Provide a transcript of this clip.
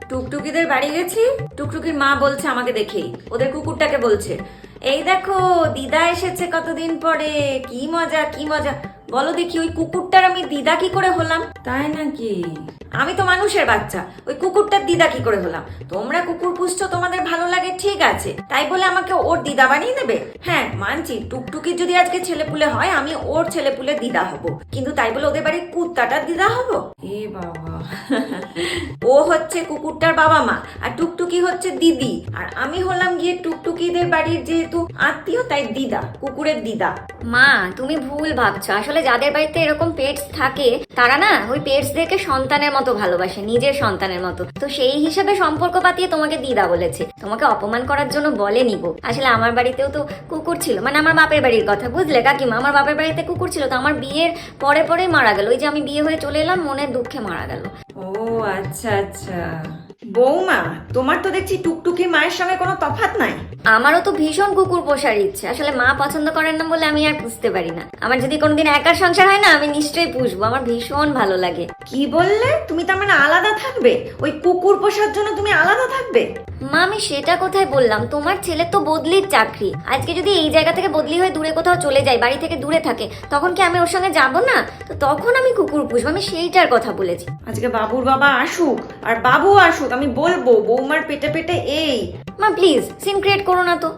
টুকটুকিদের বাড়ি গেছি, টুকটুকির মা বলছে আমাকে দেখেই, ওদের কুকুরটাকে বলছে, এই দেখো দিদা এসেছে কতদিন পরে, কি মজা কি মজা। বলো দেখি ওই কুকুরটার আমি দিদা কি করে হলাম? তাই নাকি? আমি তো মানুষের বাচ্চা, ওই কুকুরটার দিদা কি করে হলাম? তোমরা কুকুর পুষছো, তোমাদের ভালো লাগে, ঠিক আছে, তাই বলে আমাকে ওর দিদা বানিয়ে দেবে? হ্যাঁ মানছি, টুকটুকির যদি আজকে ছেলেপুলে হয় আমি ওর ছেলেপুলে দিদা হব, কিন্তু তাই বলে ওদের বাড়ির কুত্তাটার দিদা হব? এ বাবা ও হচ্ছে কুকুরটার বাবা মা, আর টুকটুকি হচ্ছে দিদি, আর আমি হলাম গিয়ে টুকটুকিদের বাড়ির যেহেতু আত্মীয় তাই দিদা, কুকুরের দিদা। মা তুমি ভুল ভাবছো, আসলে যাদের বাড়িতে এরকম পেটস থাকে তারা না ওই পেটসদেরকে সন্তানের মতো ভালোবাসে, নিজের সন্তানের মতো। তো সেই হিসেবে সম্পর্ক পাতিয়ে তোমাকে দিদা বলেছে, তোমাকে অপমান করার জন্য বলেনি গো। আসলে আমার বাড়িতেও তো কুকুর ছিল, মানে আমার বাপের বাড়ির কথা, বুঝলে কাকিমা? আমার বাপের বাড়িতে কুকুর ছিল, তো আমার বিয়ের পরে পরে মারা গেল। ওই যে আমি বিয়ে হয়ে চলে এলাম, মনের দুঃখে মারা গেল। ও আচ্ছা আচ্ছা। বৌমা, তোমার তো দেখছি টুকটুকির মায়ের সঙ্গে কোনো তফাৎ নাই। আমারও তো ভীষণ কুকুর পোষার ইচ্ছে, আসলে মা পছন্দ করেন না বলে আমি আর পুষতে পারি না। আমার যদি কোনোদিন একার সংসার হয় না, আমি নিশ্চয়ই পুষবো, আমার ভীষণ ভালো লাগে। কি বললে? তুমি তার মানে আলাদা থাকবে? ওই কুকুর পোষার জন্য তুমি আলাদা থাকবে? মা আমি সেটা কোথায় বললাম, তোমার ছেলে তো বদলির চাকরি, আজকে যদি এই জায়গা থেকে বদলি হয়ে দূরে কোথাও চলে যায়, বাড়ি থেকে দূরে থাকে, তখন কি আমি ওর সঙ্গে যাব না? তো তখন আমি কুকুর পুষবো, আমি সেইটার কথা বলেছি। আজকে বাবুর বাবা আসুক আর বাবু আসুক, আমি বলবো বৌমার পেটে পেটে এই। মা প্লিজ সিন ক্রিয়েট করো না তো।